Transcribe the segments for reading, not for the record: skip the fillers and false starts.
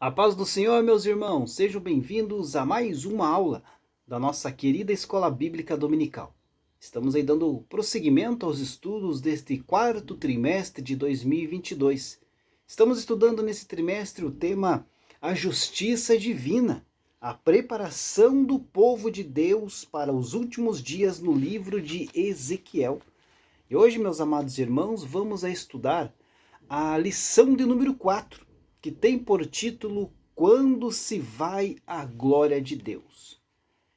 A paz do Senhor, meus irmãos, sejam bem-vindos a mais uma aula da nossa querida Escola Bíblica Dominical. Estamos aí dando prosseguimento aos estudos deste quarto trimestre de 2022. Estamos estudando nesse trimestre o tema A Justiça Divina, a preparação do povo de Deus para os últimos dias no livro de Ezequiel. E hoje, meus amados irmãos, vamos a estudar a lição de número 4, que tem por título Quando se vai a glória de Deus.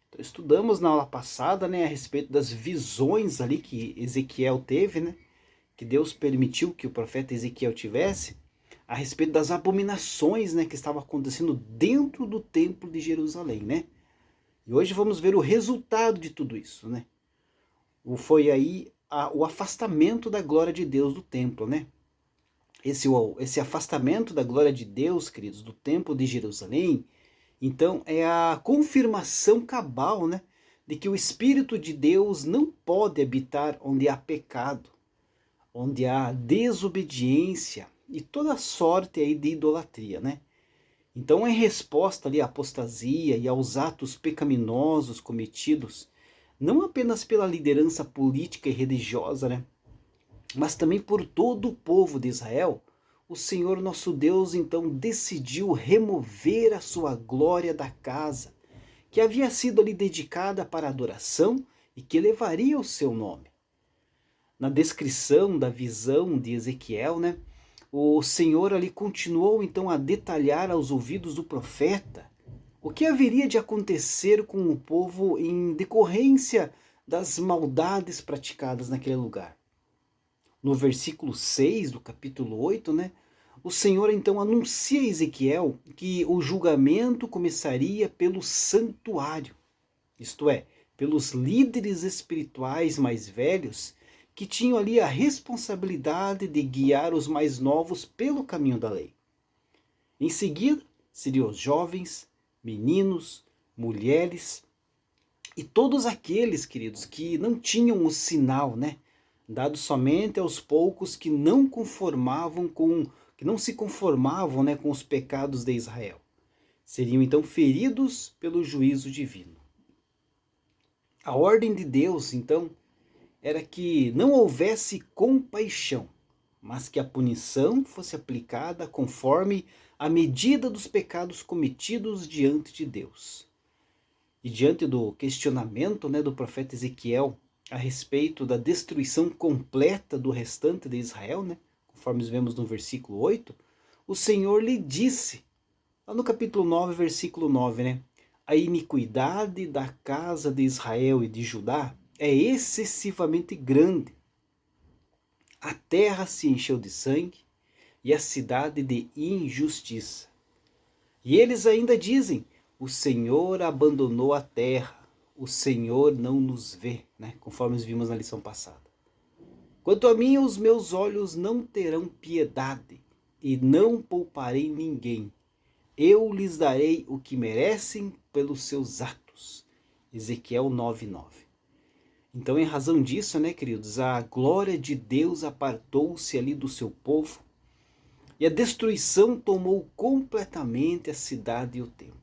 Então, estudamos na aula passada, a respeito das visões ali que Ezequiel teve, que Deus permitiu que o profeta Ezequiel tivesse, a respeito das abominações, que estavam acontecendo dentro do templo de Jerusalém, E hoje vamos ver o resultado de tudo isso, Foi aí o afastamento da glória de Deus do templo, Esse afastamento da glória de Deus, queridos, do templo de Jerusalém, então é a confirmação cabal, de que o Espírito de Deus não pode habitar onde há pecado, onde há desobediência e toda sorte aí de idolatria, Então, em resposta ali à apostasia e aos atos pecaminosos cometidos, não apenas pela liderança política e religiosa, mas também por todo o povo de Israel, o Senhor nosso Deus então decidiu remover a sua glória da casa, que havia sido ali dedicada para adoração e que levaria o seu nome. Na descrição da visão de Ezequiel, o Senhor ali continuou então a detalhar aos ouvidos do profeta o que haveria de acontecer com o povo em decorrência das maldades praticadas naquele lugar. No versículo 6 do capítulo 8, o Senhor então anuncia a Ezequiel que o julgamento começaria pelo santuário, isto é, pelos líderes espirituais mais velhos que tinham ali a responsabilidade de guiar os mais novos pelo caminho da lei. Em seguida, seriam os jovens, meninos, mulheres e todos aqueles, queridos, que não tinham o sinal, dado somente aos poucos que não se conformavam, com os pecados de Israel. Seriam então feridos pelo juízo divino. A ordem de Deus, então, era que não houvesse compaixão, mas que a punição fosse aplicada conforme a medida dos pecados cometidos diante de Deus. E diante do questionamento, do profeta Ezequiel a respeito da destruição completa do restante de Israel, conforme vemos no versículo 8, o Senhor lhe disse, lá no capítulo 9, versículo 9, a iniquidade da casa de Israel e de Judá é excessivamente grande. A terra se encheu de sangue e a cidade de injustiça. E eles ainda dizem, o Senhor abandonou a terra, o Senhor não nos vê, conforme vimos na lição passada. Quanto a mim, os meus olhos não terão piedade e não pouparei ninguém. Eu lhes darei o que merecem pelos seus atos. Ezequiel 9:9. Então, em razão disso, queridos, a glória de Deus apartou-se ali do seu povo e a destruição tomou completamente a cidade e o templo.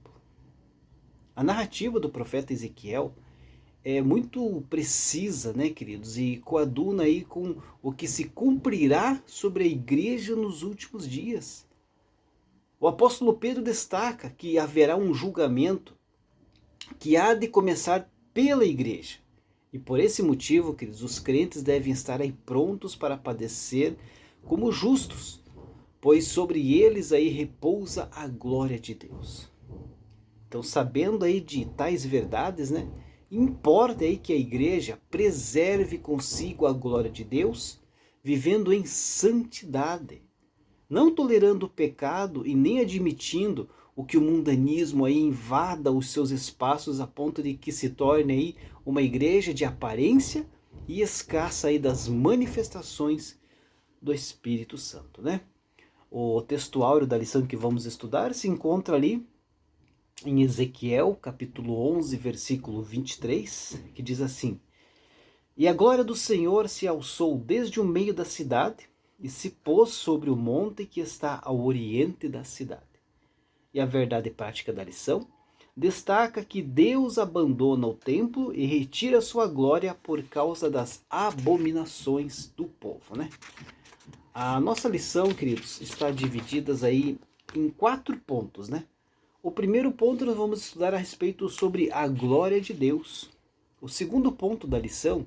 A narrativa do profeta Ezequiel é muito precisa, queridos, e coaduna aí com o que se cumprirá sobre a igreja nos últimos dias. O apóstolo Pedro destaca que haverá um julgamento que há de começar pela igreja. E por esse motivo, queridos, os crentes devem estar aí prontos para padecer como justos, pois sobre eles aí repousa a glória de Deus. Então, sabendo aí de tais verdades, importa aí que a igreja preserve consigo a glória de Deus, vivendo em santidade, não tolerando o pecado e nem admitindo o que o mundanismo aí invada os seus espaços a ponto de que se torne aí uma igreja de aparência e escassa aí das manifestações do Espírito Santo, O texto áureo da lição que vamos estudar se encontra ali em Ezequiel, capítulo 11, versículo 23, que diz assim: E a glória do Senhor se alçou desde o meio da cidade e se pôs sobre o monte que está ao oriente da cidade. e a verdade prática da lição, destaca que Deus abandona o templo e retira sua glória por causa das abominações do povo, né? A nossa lição, queridos, está dividida aí em 4 pontos, né? O primeiro ponto nós vamos estudar a respeito sobre a glória de Deus. O segundo ponto da lição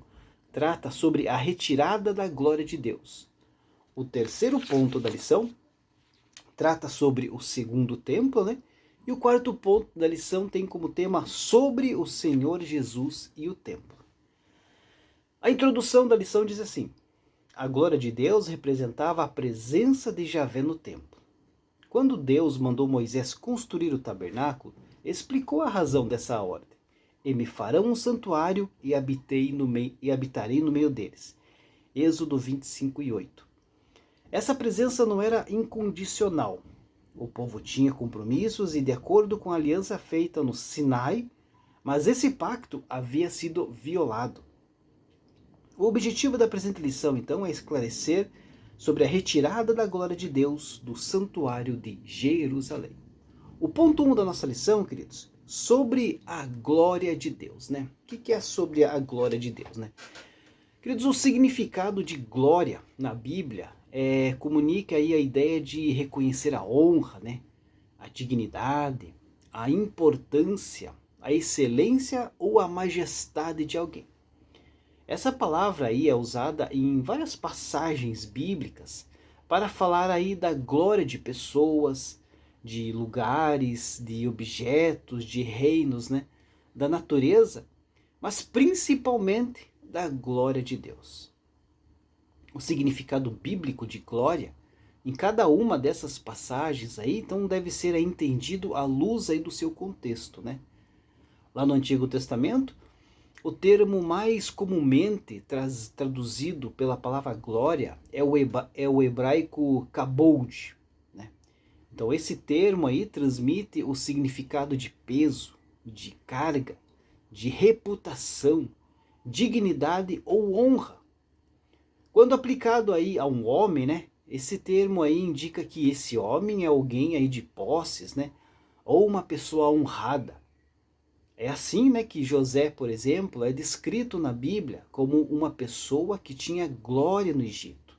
trata sobre a retirada da glória de Deus. O terceiro ponto da lição trata sobre o segundo templo, né? E o quarto ponto da lição tem como tema sobre o Senhor Jesus e o templo. A introdução da lição diz assim: a glória de Deus representava a presença de Javé no templo. Quando Deus mandou Moisés construir o tabernáculo, explicou a razão dessa ordem. E me farão um santuário e habitarei no meio deles. Êxodo 25:8. Essa presença não era incondicional. O povo tinha compromissos e de acordo com a aliança feita no Sinai, mas esse pacto havia sido violado. O objetivo da presente lição, então, é esclarecer sobre a retirada da glória de Deus do santuário de Jerusalém. O ponto 1 da nossa lição, queridos, sobre a glória de Deus, né? O que é sobre a glória de Deus, né? Queridos, o significado de glória na Bíblia comunica aí a ideia de reconhecer a honra, né? A dignidade, a importância, a excelência ou a majestade de alguém. Essa palavra aí é usada em várias passagens bíblicas para falar aí da glória de pessoas, de lugares, de objetos, de reinos, né? Da natureza, mas principalmente da glória de Deus. O significado bíblico de glória em cada uma dessas passagens aí, então deve ser entendido à luz aí do seu contexto, né? Lá no Antigo Testamento, o termo mais comumente traduzido pela palavra glória é o hebraico kabod, né? Então esse termo aí transmite o significado de peso, de carga, de reputação, dignidade ou honra. Quando aplicado aí a um homem, né? Esse termo aí indica que esse homem é alguém aí de posses, né? Ou uma pessoa honrada. É assim, né, que José, por exemplo, é descrito na Bíblia como uma pessoa que tinha glória no Egito,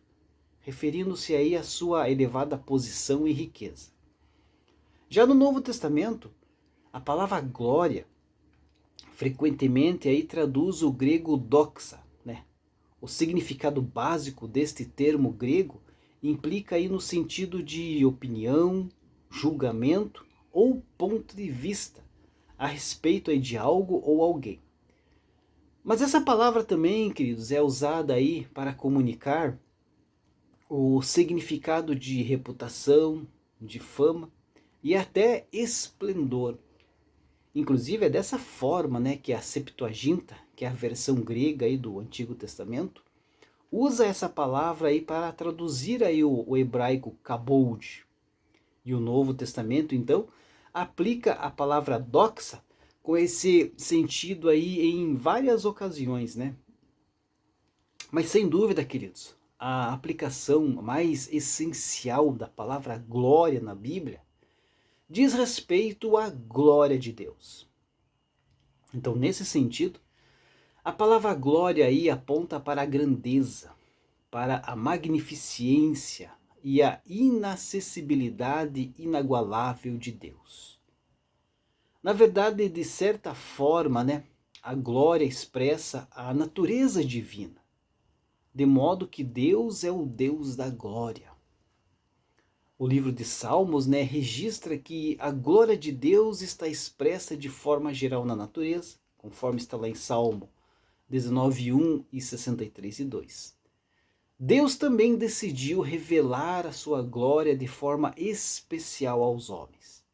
referindo-se aí à sua elevada posição e riqueza. Já no Novo Testamento, a palavra glória frequentemente aí traduz o grego doxa, né? O significado básico deste termo grego implica aí no sentido de opinião, julgamento ou ponto de vista a respeito aí de algo ou alguém. Mas essa palavra também, queridos, é usada aí para comunicar o significado de reputação, de fama e até esplendor. Inclusive é dessa forma, né, que a Septuaginta, que é a versão grega aí do Antigo Testamento, usa essa palavra aí para traduzir aí o hebraico kabod. E o Novo Testamento, então, aplica a palavra doxa com esse sentido aí em várias ocasiões, né? Mas sem dúvida, queridos, a aplicação mais essencial da palavra glória na Bíblia diz respeito à glória de Deus. Então, nesse sentido, a palavra glória aí aponta para a grandeza, para a magnificência e a inacessibilidade inagualável de Deus. Na verdade, de certa forma, né, a glória expressa a natureza divina, de modo que Deus é o Deus da glória. O livro de Salmos, né, registra que a glória de Deus está expressa de forma geral na natureza, conforme está lá em Salmo 19:1 e 63:2. Deus também decidiu revelar a sua glória de forma especial aos homens.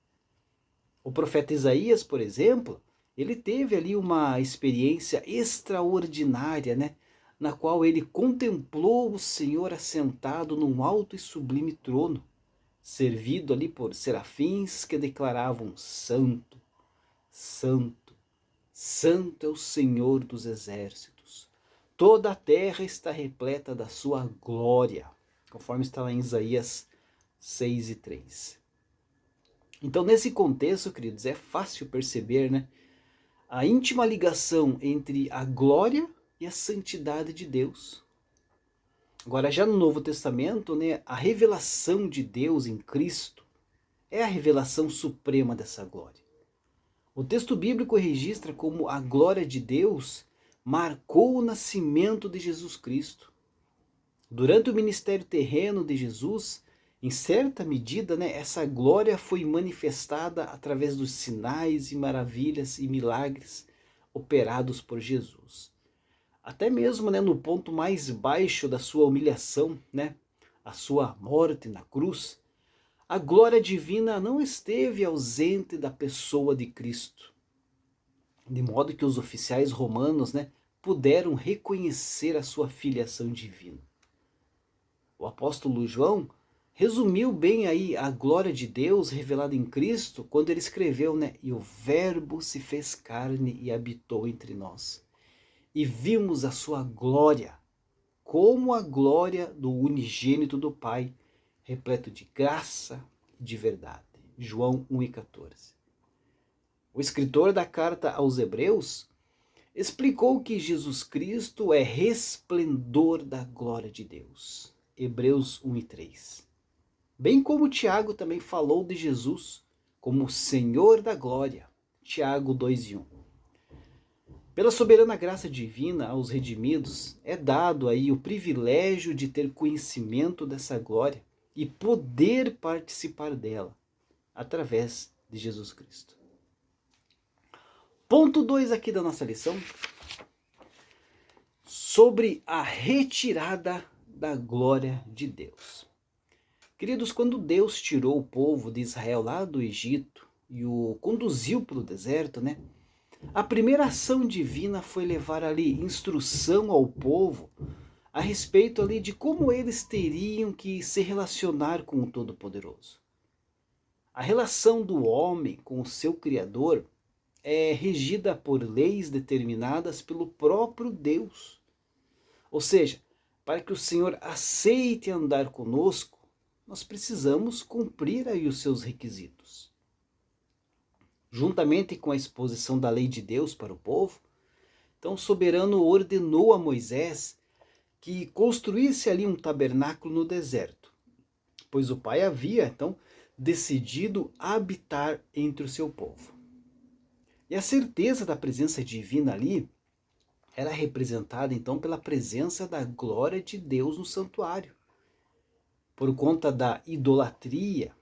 O profeta Isaías, por exemplo, ele teve ali uma experiência extraordinária, né? Na qual ele contemplou o Senhor assentado num alto e sublime trono, servido ali por serafins que declaravam: Santo, Santo, Santo é o Senhor dos exércitos. Toda a terra está repleta da sua glória, conforme está lá em Isaías 6:3. Então, nesse contexto, queridos, é fácil perceber, né, a íntima ligação entre a glória e a santidade de Deus. Agora, já no Novo Testamento, né, a revelação de Deus em Cristo é a revelação suprema dessa glória. O texto bíblico registra como a glória de Deus marcou o nascimento de Jesus Cristo. Durante o ministério terreno de Jesus, em certa medida, né, essa glória foi manifestada através dos sinais e maravilhas e milagres operados por Jesus. Até mesmo, né, no ponto mais baixo da sua humilhação, né, a sua morte na cruz, a glória divina não esteve ausente da pessoa de Cristo, de modo que os oficiais romanos, né, puderam reconhecer a sua filiação divina. O apóstolo João resumiu bem aí a glória de Deus revelada em Cristo quando ele escreveu, né, e o Verbo se fez carne e habitou entre nós. E vimos a sua glória, como a glória do unigênito do Pai, repleto de graça e de verdade. João 1,14. O escritor da carta aos Hebreus explicou que Jesus Cristo é resplendor da glória de Deus. Hebreus 1,3. Bem como Tiago também falou de Jesus como o Senhor da glória. Tiago 2,1. Pela soberana graça divina aos redimidos é dado aí o privilégio de ter conhecimento dessa glória e poder participar dela através de Jesus Cristo. Ponto 2 aqui da nossa lição, sobre a retirada da glória de Deus. Queridos, quando Deus tirou o povo de Israel lá do Egito e o conduziu pelo deserto, né? A primeira ação divina foi levar ali instrução ao povo a respeito ali de como eles teriam que se relacionar com o Todo-Poderoso. A relação do homem com o seu Criador é regida por leis determinadas pelo próprio Deus. Ou seja, para que o Senhor aceite andar conosco, nós precisamos cumprir aí os seus requisitos. Juntamente com a exposição da lei de Deus para o povo, então o soberano ordenou a Moisés que construísse ali um tabernáculo no deserto, pois o Pai havia então decidido habitar entre o seu povo. E a certeza da presença divina ali era representada então pela presença da glória de Deus no santuário. Por conta da idolatria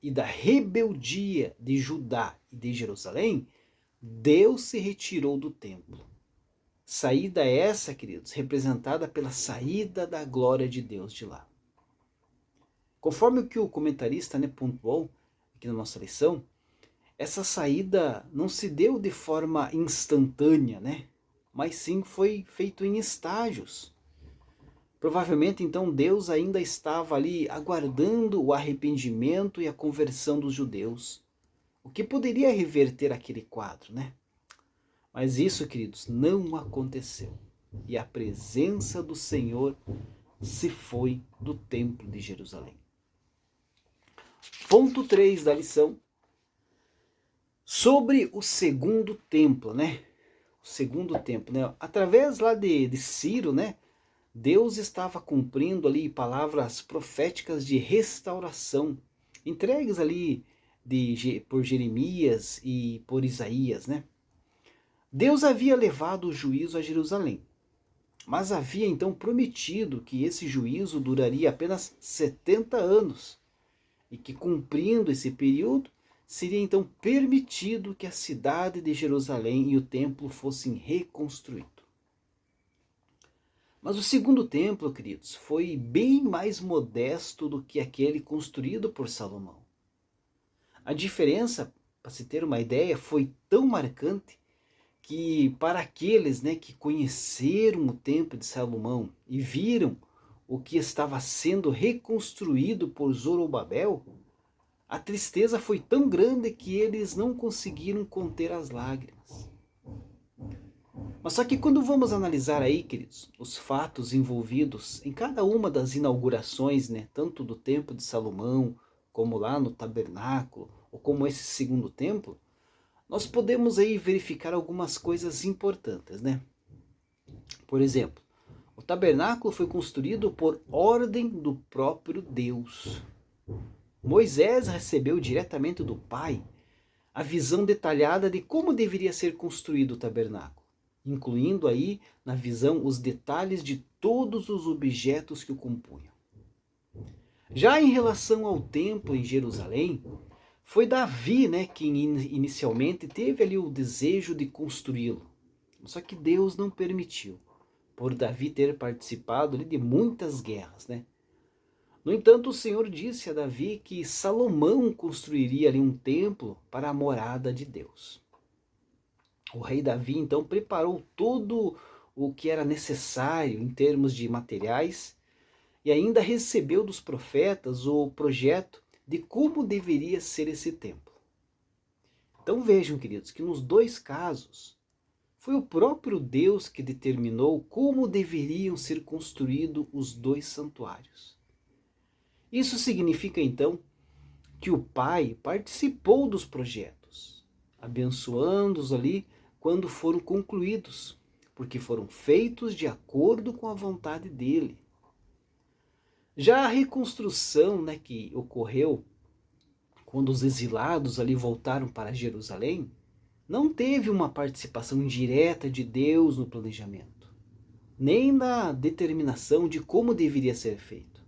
e da rebeldia de Judá e de Jerusalém, Deus se retirou do templo. Saída essa, queridos, representada pela saída da glória de Deus de lá. Conforme o que o comentarista, né, pontuou aqui na nossa lição, essa saída não se deu de forma instantânea, né? Mas sim foi feito em estágios. Provavelmente então Deus ainda estava ali aguardando o arrependimento e a conversão dos judeus, o que poderia reverter aquele quadro, né? Mas isso, queridos, não aconteceu. E a presença do Senhor se foi do templo de Jerusalém. Ponto 3 da lição. Sobre o segundo templo, né? O segundo templo, né? Através lá de Ciro, né? Deus estava cumprindo ali palavras proféticas de restauração, entregues ali por Jeremias e por Isaías, né? Deus havia levado o juízo a Jerusalém, mas havia então prometido que esse juízo duraria apenas 70 anos e que, cumprindo esse período, seria então permitido que a cidade de Jerusalém e o templo fossem reconstruídos. Mas o segundo templo, queridos, foi bem mais modesto do que aquele construído por Salomão. A diferença, para se ter uma ideia, foi tão marcante que para aqueles, né, que conheceram o templo de Salomão e viram o que estava sendo reconstruído por Zorobabel, a tristeza foi tão grande que eles não conseguiram conter as lágrimas. Mas só que quando vamos analisar aí, queridos, os fatos envolvidos em cada uma das inaugurações, né, tanto do templo de Salomão, como lá no tabernáculo, ou como esse segundo templo, nós podemos aí verificar algumas coisas importantes, né? Por exemplo, o tabernáculo foi construído por ordem do próprio Deus. Moisés recebeu diretamente do Pai a visão detalhada de como deveria ser construído o tabernáculo, incluindo aí na visão os detalhes de todos os objetos que o compunham. Já em relação ao templo em Jerusalém, foi Davi, né, quem inicialmente teve ali o desejo de construí-lo. Só que Deus não permitiu, por Davi ter participado ali de muitas guerras, né? No entanto, o Senhor disse a Davi que Salomão construiria ali um templo para a morada de Deus. O rei Davi então preparou tudo o que era necessário em termos de materiais e ainda recebeu dos profetas o projeto de como deveria ser esse templo. Então vejam, queridos, que nos dois casos foi o próprio Deus que determinou como deveriam ser construídos os dois santuários. Isso significa então que o Pai participou dos projetos, abençoando-os ali quando foram concluídos, porque foram feitos de acordo com a vontade dele. Já a reconstrução, né, que ocorreu quando os exilados ali voltaram para Jerusalém, não teve uma participação direta de Deus no planejamento, nem na determinação de como deveria ser feito.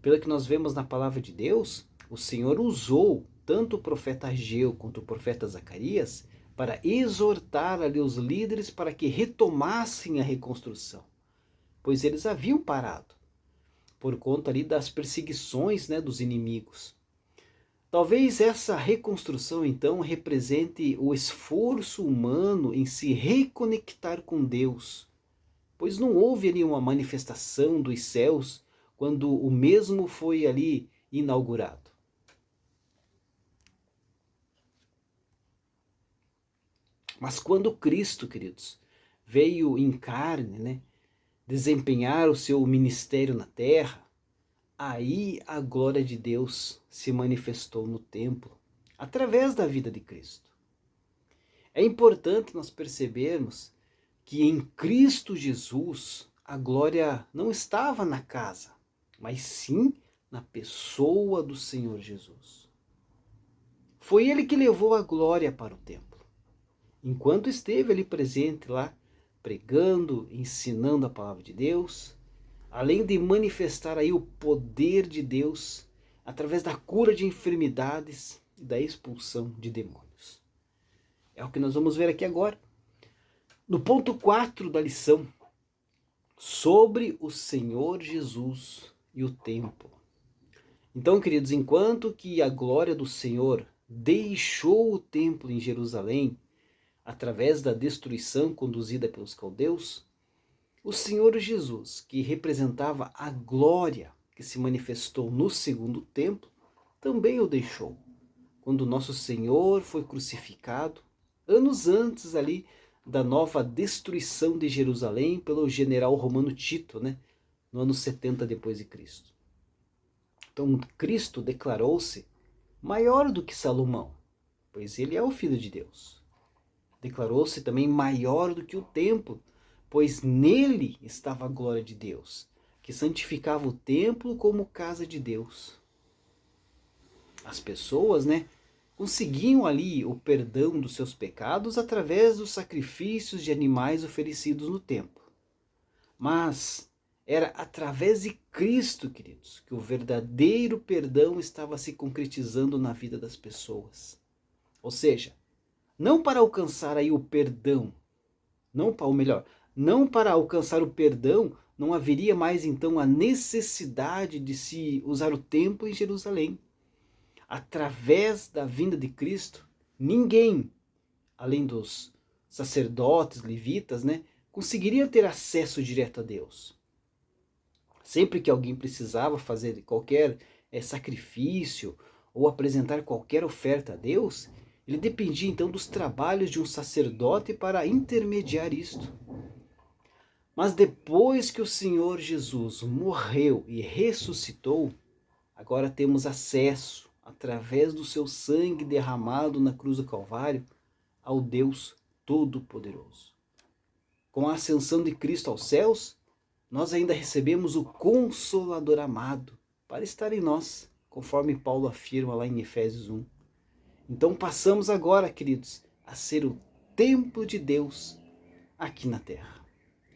Pelo que nós vemos na palavra de Deus, o Senhor usou tanto o profeta Ageu quanto o profeta Zacarias para exortar ali os líderes para que retomassem a reconstrução, pois eles haviam parado por conta ali das perseguições, né, dos inimigos. Talvez essa reconstrução então represente o esforço humano em se reconectar com Deus, pois não houve ali uma manifestação dos céus quando o mesmo foi ali inaugurado. Mas quando Cristo, queridos, veio em carne, né, desempenhar o seu ministério na terra, aí a glória de Deus se manifestou no templo, através da vida de Cristo. É importante nós percebermos que em Cristo Jesus a glória não estava na casa, mas sim na pessoa do Senhor Jesus. Foi ele que levou a glória para o templo. Enquanto esteve ali presente lá, pregando, ensinando a palavra de Deus, além de manifestar aí o poder de Deus através da cura de enfermidades e da expulsão de demônios. É o que nós vamos ver aqui agora. No ponto 4 da lição, sobre o Senhor Jesus e o templo. Então, queridos, enquanto que a glória do Senhor deixou o templo em Jerusalém, através da destruição conduzida pelos caldeus, o Senhor Jesus, que representava a glória que se manifestou no segundo templo, também o deixou, quando nosso Senhor foi crucificado, anos antes ali da nova destruição de Jerusalém pelo general romano Tito, né, no ano 70 depois de Cristo. Então Cristo declarou-se maior do que Salomão, pois ele é o Filho de Deus. Declarou-se também maior do que o templo, pois nele estava a glória de Deus, que santificava o templo como casa de Deus. As pessoas, né, conseguiam ali o perdão dos seus pecados através dos sacrifícios de animais oferecidos no templo. Mas era através de Cristo, queridos, que o verdadeiro perdão estava se concretizando na vida das pessoas. Ou seja, não para alcançar aí o perdão, não para alcançar o perdão, não haveria mais então a necessidade de se usar o templo em Jerusalém. Através da vinda de Cristo, ninguém, além dos sacerdotes, levitas, né, conseguiria ter acesso direto a Deus. Sempre que alguém precisava fazer qualquer sacrifício ou apresentar qualquer oferta a Deus, ele dependia então dos trabalhos de um sacerdote para intermediar isto. Mas depois que o Senhor Jesus morreu e ressuscitou, agora temos acesso através do seu sangue derramado na cruz do Calvário, ao Deus Todo-Poderoso. Com a ascensão de Cristo aos céus, nós ainda recebemos o Consolador amado para estar em nós, conforme Paulo afirma lá em Efésios 1. Então passamos agora, queridos, a ser o templo de Deus aqui na terra.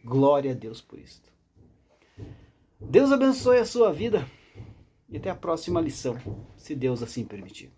Glória a Deus por isto. Deus abençoe a sua vida e até a próxima lição, se Deus assim permitir.